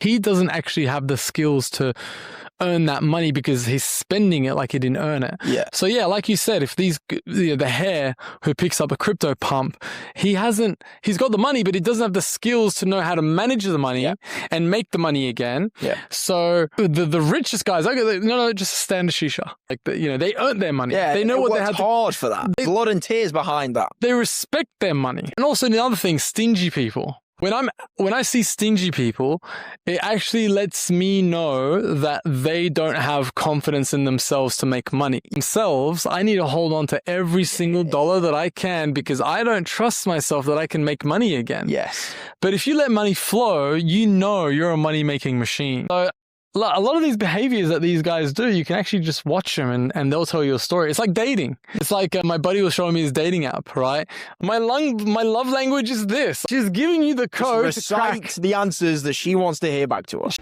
he doesn't actually have the skills to earn that money because he's spending it like he didn't earn it. Yeah. So yeah, like you said, if the hare who picks up a crypto pump, he's got the money, but he doesn't have the skills to know how to manage the money and make the money again. Yeah. So the richest guys, no, just stand a shisha. Like they earn their money. Yeah. They know what they have. Hard for that. Blood and tears behind that. They respect their money. And also the other thing, stingy people. When I see stingy people, it actually lets me know that they don't have confidence in themselves to make money. Themselves, I need to hold on to every single dollar that I can because I don't trust myself that I can make money again. Yes. But if you let money flow, you know you're a money-making machine. So a lot of these behaviors that these guys do, you can actually just watch them and they'll tell you a story. It's like dating. It's like my buddy was showing me his dating app, right? My love language is this. She's giving you the code Just recite the answers that she wants to hear back to us.